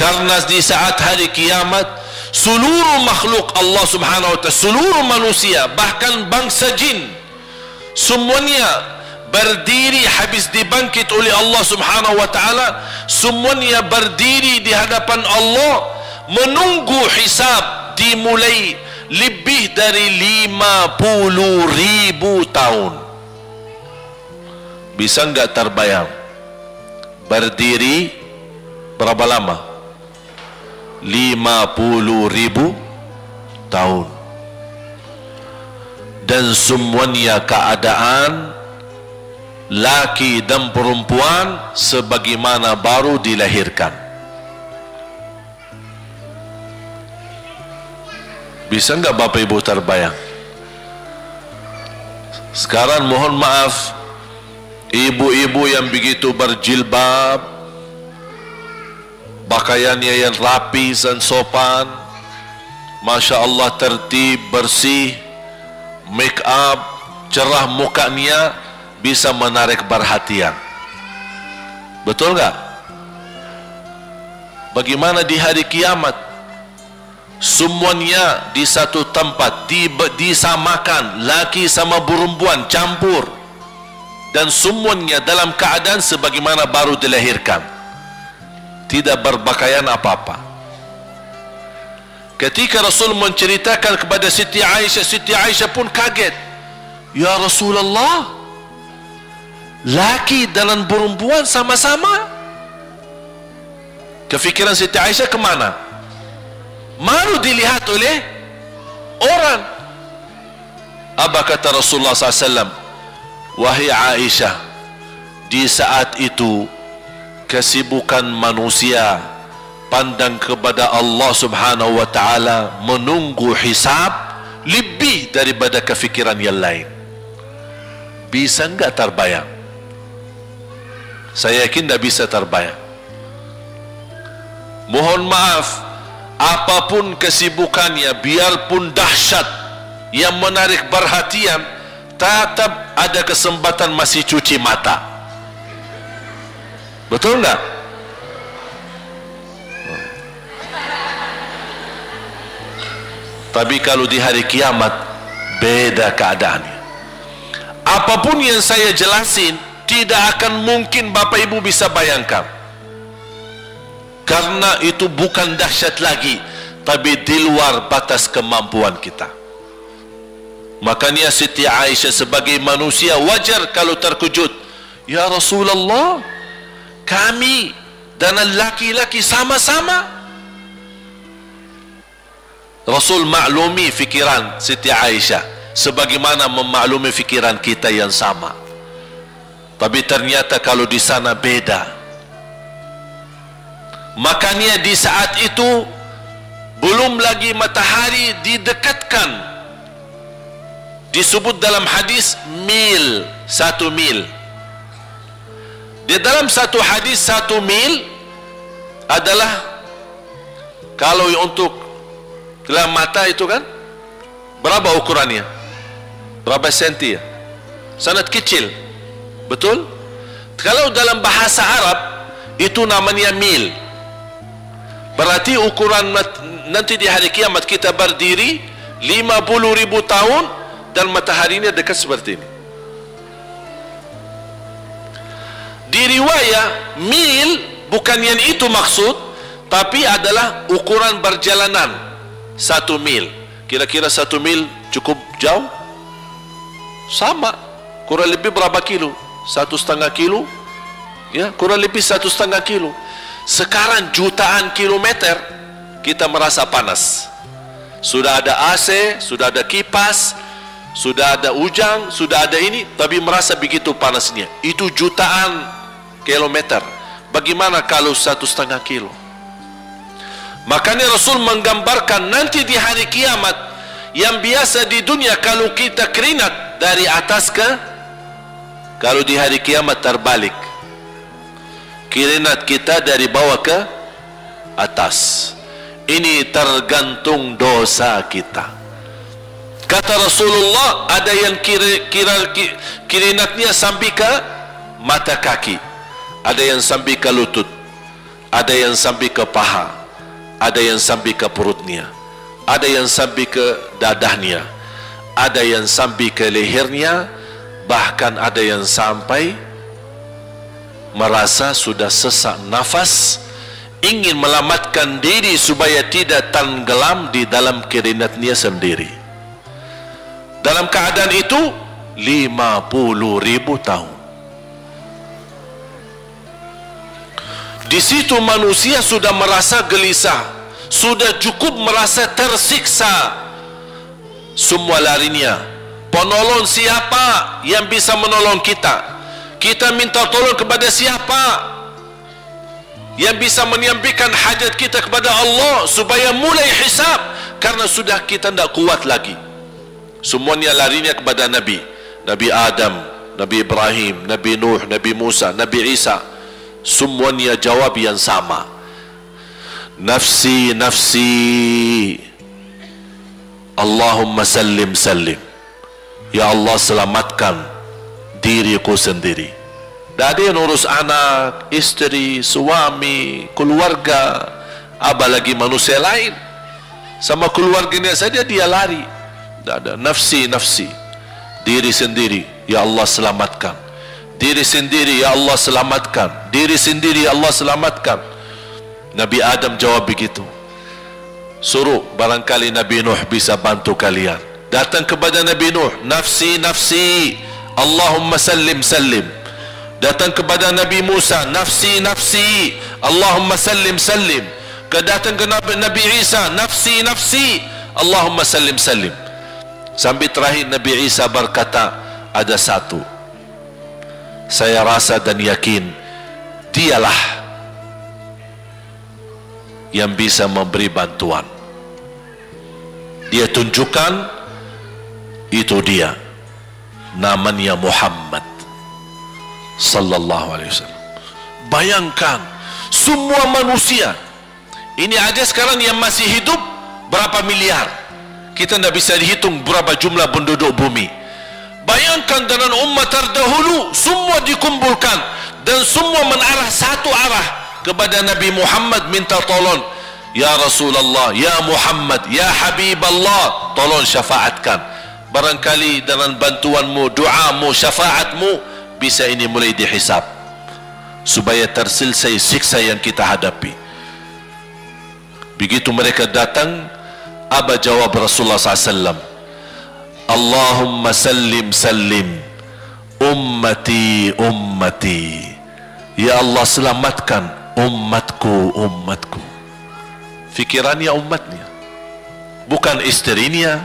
Karena di saat hari kiamat seluruh makhluk Allah subhanahu wa ta'ala, seluruh manusia, bahkan bangsa jin, semuanya berdiri habis dibangkit oleh Allah subhanahu wa ta'ala. Semuanya berdiri di hadapan Allah menunggu hisab dimulai lebih dari 50.000 tahun. Bisa enggak terbayang berdiri berapa lama? 50.000 tahun. Dan semuanya keadaan laki dan perempuan sebagaimana baru dilahirkan. Bisa enggak Bapak Ibu terbayang? Sekarang mohon maaf, ibu-ibu yang begitu berjilbab, pakaiannya yang rapi dan sopan, Masya Allah, tertib, bersih, make up, cerah mukanya, bisa menarik perhatian. Betul nggak? Bagaimana di hari kiamat? Semuanya di satu tempat, disamakan, laki sama perempuan campur, dan semuanya dalam keadaan sebagaimana baru dilahirkan, tidak berpakaian apa-apa. Ketika Rasul menceritakan kepada Siti Aisyah pun kaget. Ya Rasulullah, laki dan perempuan sama-sama. Kefikiran Siti Aisyah kemana? Malu dilihat oleh orang. Apa kata Rasulullah SAW? Wahai Aisyah, di saat itu kesibukan manusia pandang kepada Allah subhanahu wa ta'ala, menunggu hisab lebih daripada kefikiran yang lain. Bisa enggak terbayang? Saya yakin tidak bisa terbayang. Mohon maaf, apapun kesibukannya, biarpun dahsyat yang menarik perhatian, tetap ada kesempatan masih cuci mata. Betul enggak? Tapi kalau di hari kiamat beda keadaannya. Apapun yang saya jelasin tidak akan mungkin Bapak Ibu bisa bayangkan, karena itu bukan dahsyat lagi, tapi di luar batas kemampuan kita. Makanya Siti Aisyah sebagai manusia wajar kalau terkejut. Ya Rasulullah, kami dan laki-laki sama-sama. Rasul maklumi fikiran Siti Aisyah sebagaimana memaklumi fikiran kita yang sama. Tapi ternyata kalau di sana beda. Makanya di saat itu belum lagi matahari didekatkan. Disebut dalam hadis mil, 1 mil. Di dalam satu hadis 1 mil adalah, kalau untuk dalam mata itu kan berapa ukurannya? Berapa senti ya? Sangat kecil. Betul? Kalau dalam bahasa Arab itu namanya mil. Berarti ukuran nanti di hari kiamat kita berdiri 50.000 tahun dan mataharinya dekat seperti ini. Di riwayat mil bukan yang itu maksud, tapi adalah ukuran perjalanan 1 mil. Kira-kira 1 mil cukup jauh? Sama, kurang lebih berapa kilo? 1,5 kilo? Ya, kurang lebih 1,5 kilo. Sekarang jutaan kilometer kita merasa panas. Sudah ada AC, sudah ada kipas, sudah ada ujang, sudah ada ini, tapi merasa begitu panasnya. Itu jutaan kilometer. Bagaimana kalau 1,5 kilo? Makanya Rasul menggambarkan nanti di hari kiamat, yang biasa di dunia kalau kita keringat dari atas ke, kalau di hari kiamat terbalik, keringat kita dari bawah ke atas. Ini tergantung dosa kita. Kata Rasulullah, ada yang keringatnya sampai ke mata kaki, ada yang sampai ke lutut, ada yang sampai ke paha, ada yang sampai ke perutnya, ada yang sampai ke dadahnya, ada yang sampai ke lehernya, bahkan ada yang sampai merasa sudah sesak nafas, ingin melamatkan diri supaya tidak tenggelam di dalam keringatnya sendiri. Dalam keadaan itu 50.000 tahun. Di situ manusia sudah merasa gelisah, sudah cukup merasa tersiksa. Semua larinya, penolong siapa yang bisa menolong kita? Kita minta tolong kepada siapa yang bisa menyampaikan hajat kita kepada Allah supaya mulai hisab? Karena sudah kita tidak kuat lagi. Semuanya larinya kepada Nabi, Nabi Adam, Nabi Ibrahim, Nabi Nuh, Nabi Musa, Nabi Isa. Semuanya jawab yang sama, nafsi nafsi, Allahumma sallim sallim. Ya Allah, selamatkan diriku sendiri. Tak ada yang urus anak, isteri, suami, keluarga, apalagi manusia lain. Sama keluarganya saja dia lari. Tak ada. Nafsi nafsi, diri sendiri, ya Allah selamatkan. Diri sendiri, ya Allah selamatkan. Diri sendiri, ya Allah selamatkan. Nabi Adam jawab begitu. Suruh barangkali Nabi Nuh bisa bantu kalian. Datang kepada Nabi Nuh, nafsi nafsi, Allahumma sallim sallim. Datang kepada Nabi Musa, nafsi nafsi, Allahumma sallim sallim. Datang ke Nabi Isa, nafsi nafsi, Allahumma sallim sallim. Sampai terakhir Nabi Isa berkata, ada satu, saya rasa dan yakin dialah yang bisa memberi bantuan. Dia tunjukkan, itu dia, namanya Muhammad sallallahu alaihi wasallam. Bayangkan semua manusia ini aja sekarang yang masih hidup berapa miliar, kita tidak bisa dihitung berapa jumlah penduduk bumi. Bayangkan dengan umat terdahulu semua dikumpulkan dan semua menarah satu arah kepada Nabi Muhammad, minta tolong, ya Rasulullah, ya Muhammad, ya Habiballah, tolong syafaatkan. Barangkali dengan bantuanmu, doamu, syafaatmu bisa ini mulai dihisab supaya terselesai siksa yang kita hadapi. Begitu mereka datang, apa jawab Rasulullah SAW? Allahumma sallim sallim, ummati ummati. Ya Allah, selamatkan umatku umatku. Fikirannya umatnya, bukan istrinya,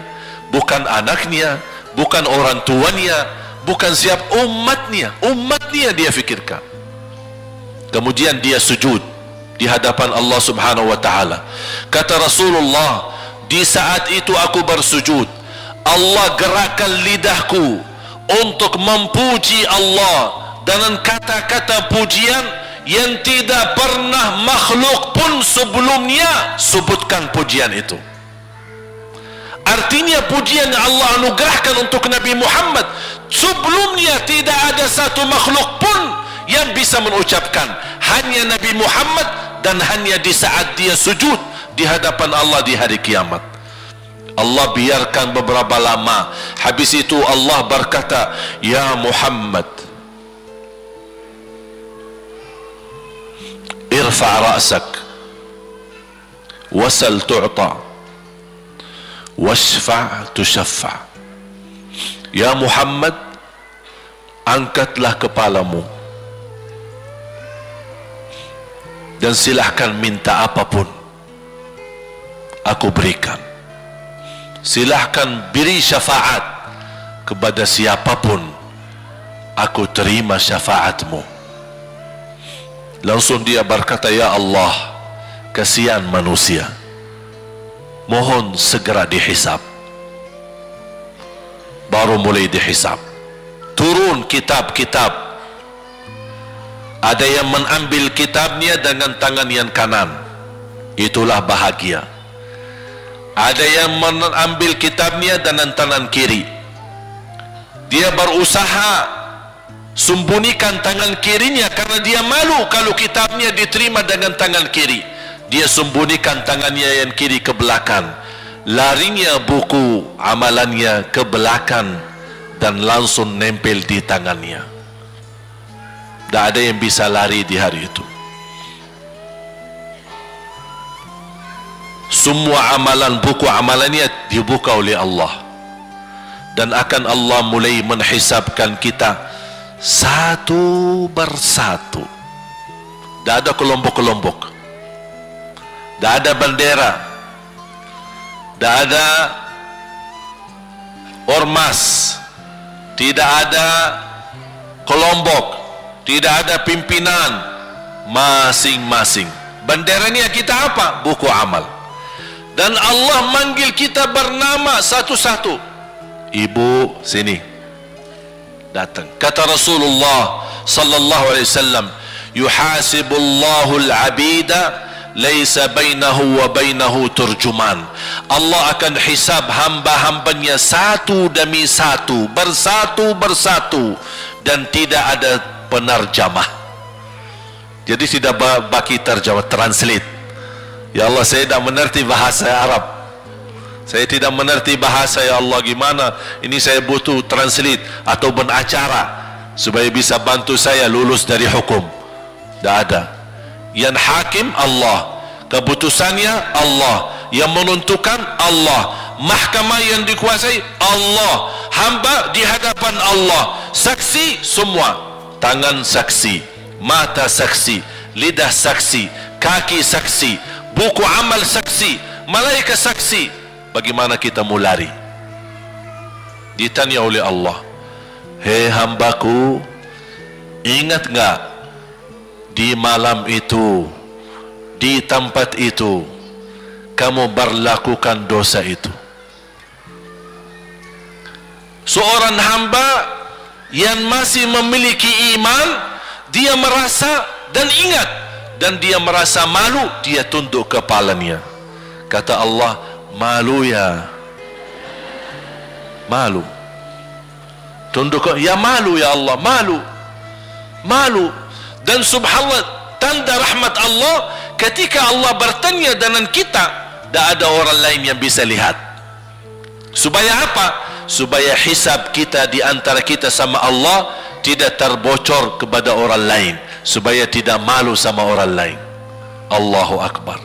bukan anaknya, bukan orang tuanya, bukan siap, umatnya. Umatnya dia fikirkan. Kemudian dia sujud di hadapan Allah Subhanahu wa ta'ala. Kata Rasulullah, di saat itu aku bersujud, Allah gerakkan lidahku untuk memuji Allah dengan kata-kata pujian yang tidak pernah makhluk pun sebelumnya sebutkan pujian itu. Artinya pujian yang Allah anugerahkan untuk Nabi Muhammad sebelumnya tidak ada satu makhluk pun yang bisa mengucapkan, hanya Nabi Muhammad, dan hanya di saat dia sujud di hadapan Allah di hari kiamat. Allah biarkan beberapa lama, habis itu Allah berkata, ya Muhammad, irfa' ra'sak wasal tu'ta washfa' tushaffa'. Ya Muhammad, angkatlah kepalamu dan silahkan minta apapun, aku berikan. Silahkan beri syafaat kepada siapapun, aku terima syafaatmu. Langsung dia berkata, ya Allah, kasihan manusia, mohon segera dihisab. Baru mulai dihisab, turun kitab-kitab. Ada yang mengambil kitabnya dengan tangan yang kanan, itulah bahagia. Ada yang mengambil kitabnya dengan tangan kiri. Dia berusaha sembunyikan tangan kirinya karena dia malu kalau kitabnya diterima dengan tangan kiri. Dia sembunyikan tangannya yang kiri ke belakang, larinya buku amalannya ke belakang dan langsung nempel di tangannya. Tak ada yang bisa lari di hari itu. Semua amalan, buku amalannya dibuka oleh Allah, dan akan Allah mulai menghisabkan kita satu persatu. Tak ada kelompok-kelompok, tak ada bendera, tak ada ormas, tidak ada kelompok, tidak ada pimpinan, masing-masing. Benderanya kita apa? Buku amal. Dan Allah manggil kita bernama satu-satu. Ibu, sini, datang. Kata Rasulullah sallallahu alaihi wasallam, yuhasibullahu al-abida laisa bainahu wa bainahu turjuman. Allah akan hisab hamba-hambanya satu demi satu, bersatu-bersatu, dan tidak ada penerjemah. Jadi tidak bagi terjemah, translate. Ya Allah, saya tidak mengerti bahasa Arab, saya tidak mengerti bahasa, ya Allah, gimana ini, saya butuh translate atau acara supaya bisa bantu saya lulus dari hukum. Tidak ada. Yang hakim Allah, keputusannya Allah, yang menentukan Allah, mahkamah yang dikuasai Allah, hamba di hadapan Allah, saksi semua, tangan saksi, mata saksi, lidah saksi, kaki saksi, buku amal saksi, malaikat saksi. Bagaimana kita mau lari? Ditanya oleh Allah, hei hambaku, ingat enggak di malam itu, di tempat itu, kamu berlakukan dosa itu? Seorang hamba yang masih memiliki iman, dia merasa dan ingat, dan dia merasa malu, dia tunduk kepalanya. Kata Allah, malu ya, malu. Tunduk, ya malu ya Allah, malu, malu. Dan subhanallah, tanda rahmat Allah, ketika Allah bertanya dengan kita, tak ada orang lain yang bisa lihat. Supaya apa? Supaya hisab kita di antara kita sama Allah tidak terbocor kepada orang lain, supaya tidak malu sama orang lain. Allahu Akbar.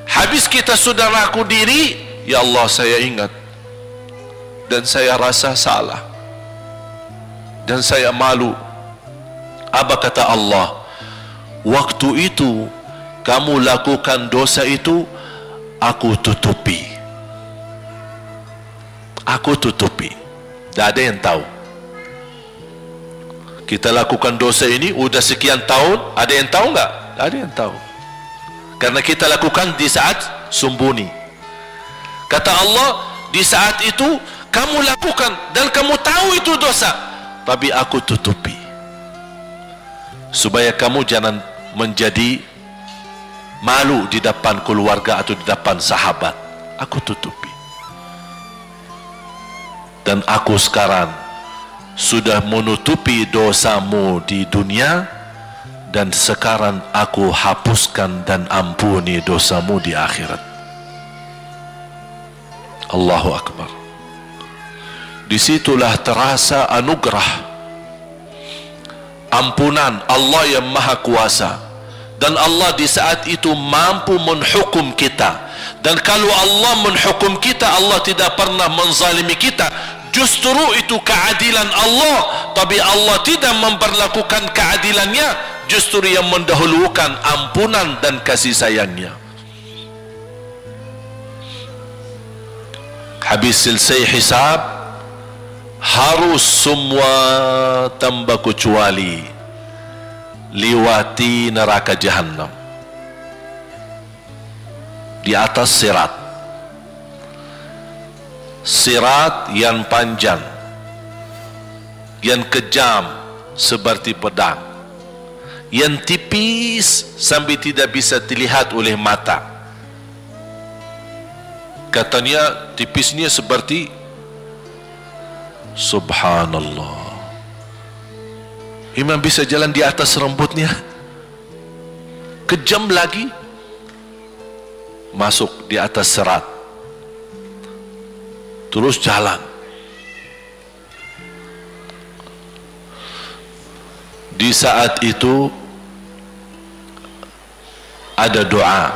Habis kita sudah raku diri, ya Allah, saya ingat dan saya rasa salah dan saya malu. Apa kata Allah? Waktu itu kamu lakukan dosa itu, aku tutupi, aku tutupi. Tak ada yang tahu. Kita lakukan dosa ini udah sekian tahun, ada yang tahu enggak? Tak ada yang tahu. Karena kita lakukan di saat sembunyi. Kata Allah, di saat itu kamu lakukan dan kamu tahu itu dosa, tapi aku tutupi supaya kamu jangan menjadi malu di depan keluarga atau di depan sahabat. Aku tutupi. Dan aku sekarang sudah menutupi dosamu di dunia, dan sekarang aku hapuskan dan ampuni dosamu di akhirat. Allahu Akbar. Disitulah terasa anugerah, ampunan Allah yang maha kuasa. Dan Allah di saat itu mampu menghukum kita. Dan kalau Allah menghukum kita, Allah tidak pernah menzalimi kita. Justru itu keadilan Allah, tapi Allah tidak memperlakukan keadilannya, justru yang mendahulukan ampunan dan kasih sayangnya. Habis selesai hisab, harus semua tanpa kecuali liwati neraka Jahannam di atas sirat. Sirat yang panjang, yang kejam seperti pedang, yang tipis sampai tidak bisa dilihat oleh mata. Katanya tipisnya seperti, subhanallah, Imam bisa jalan di atas rambutnya. Kejam lagi masuk di atas sirat, terus jalan. Di saat itu ada doa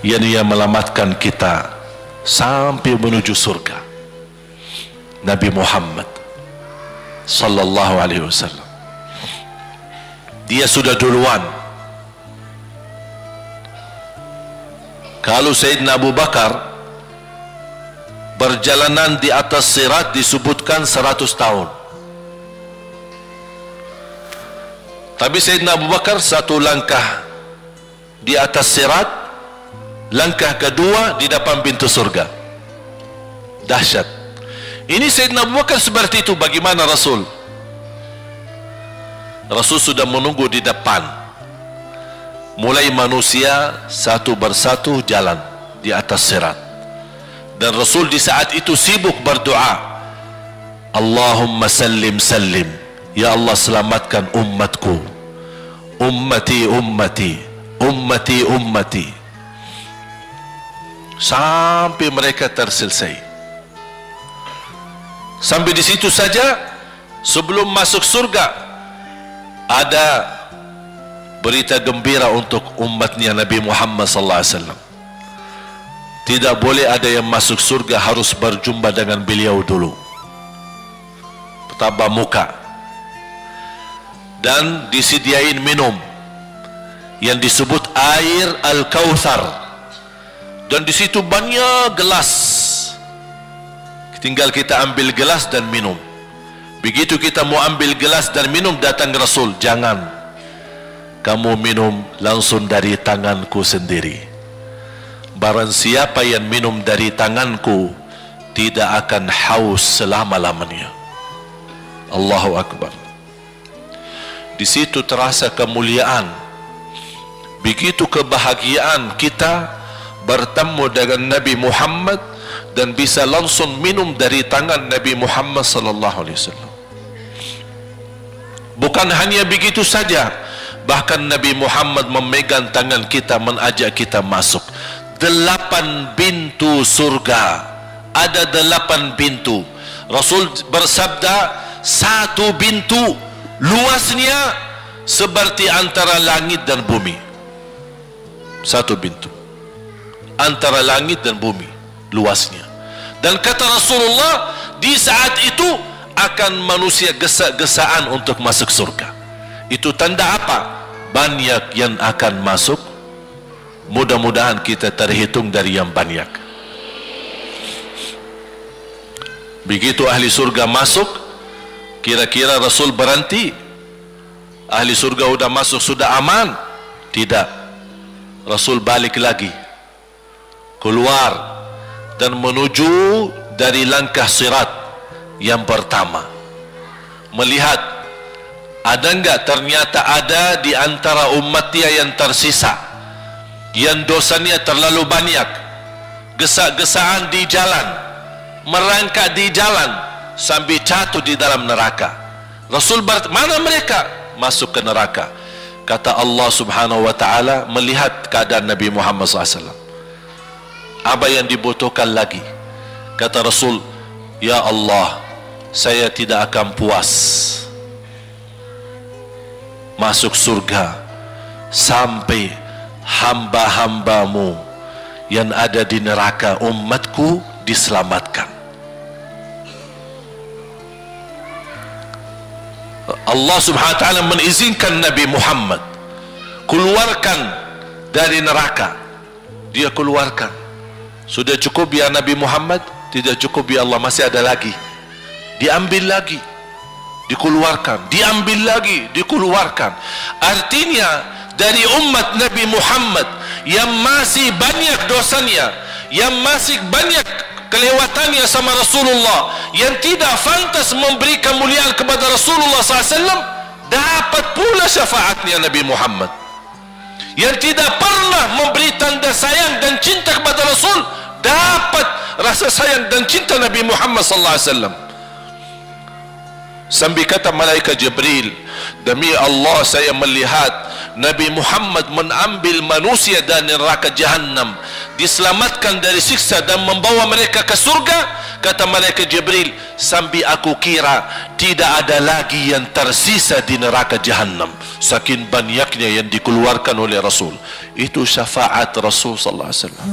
yang ia melamatkan kita sampai menuju surga. Nabi Muhammad sallallahu alaihi wasallam, dia sudah duluan. Kalau Sayyidina Abu Bakar perjalanan di atas sirat disebutkan 100 tahun, tapi Sayyidina Abu Bakar satu langkah di atas sirat, langkah kedua di depan pintu surga. Dahsyat. Ini Sayyidina Abu Bakar seperti itu. Bagaimana Rasul? Rasul sudah menunggu di depan. Mulai manusia satu persatu jalan di atas sirat, dan Rasul di saat itu sibuk berdoa, Allahumma sallim sallim, ya Allah selamatkan umatku, ummati ummati, ummati ummati, sampai mereka terselesai. Sampai di situ saja. Sebelum masuk surga ada berita gembira untuk umatnya Nabi Muhammad sallallahu alaihi wasallam. Tidak boleh ada yang masuk surga, harus berjumpa dengan beliau dulu, tatap muka, dan disediain minum yang disebut air Al-Kautsar, dan di situ banyak gelas. Tinggal kita ambil gelas dan minum. Begitu kita mau ambil gelas dan minum, datang Rasul, jangan kamu minum langsung dari tanganku sendiri. Barang siapa yang minum dari tanganku tidak akan haus selama-lamanya. Allahu Akbar. Di situ terasa kemuliaan. Begitu kebahagiaan kita bertemu dengan Nabi Muhammad dan bisa langsung minum dari tangan Nabi Muhammad sallallahu alaihi wasallam. Bukan hanya begitu saja, bahkan Nabi Muhammad memegang tangan kita, mengajak kita masuk 8 pintu surga. Ada 8 pintu. Rasul bersabda, satu pintu luasnya seperti antara langit dan bumi. Satu pintu antara langit dan bumi luasnya. Dan kata Rasulullah, di saat itu akan manusia gesa-gesaan untuk masuk surga. Itu tanda apa? Banyak yang akan masuk. Mudah-mudahan kita terhitung dari yang banyak. Begitu ahli surga masuk, kira-kira Rasul berhenti? Ahli surga sudah masuk, sudah aman? Tidak. Rasul balik lagi, keluar dan menuju dari langkah sirat yang pertama, melihat ada enggak ternyata ada di antara umatnya yang tersisa, yang dosanya terlalu banyak, gesa-gesaan di jalan, merangkak di jalan sampai jatuh di dalam neraka. Rasul mana mereka? Masuk ke neraka. Kata Allah subhanahu wa ta'ala, melihat keadaan Nabi Muhammad SAW, apa yang dibutuhkan lagi? Kata Rasul, ya Allah, saya tidak akan puas masuk surga sampai hamba-hambamu yang ada di neraka, umatku, diselamatkan. Allah subhanahu wa ta'ala mengizinkan Nabi Muhammad keluarkan dari neraka. Dia keluarkan. Sudah cukup ya Nabi Muhammad? Tidak cukup ya Allah, masih ada lagi. Diambil lagi, dikeluarkan, diambil lagi, dikeluarkan. Artinya dari umat Nabi Muhammad yang masih banyak dosanya, yang masih banyak kelewatannya sama Rasulullah, yang tidak pantas memberi kemuliaan kepada Rasulullah SAW, dapat pula syafaatnya Nabi Muhammad. Yang tidak pernah memberi tanda sayang dan cinta kepada Rasul, dapat rasa sayang dan cinta Nabi Muhammad sallallahu alaihi wasallam. Sambil kata malaikat Jibril, demi Allah saya melihat Nabi Muhammad mengambil manusia dari neraka Jahannam, diselamatkan dari siksa dan membawa mereka ke surga. Kata malaikat Jibril, sambil aku kira tidak ada lagi yang tersisa di neraka Jahannam, saking banyaknya yang dikeluarkan oleh Rasul. Itu syafaat Rasul sallallahu alaihi wasallam.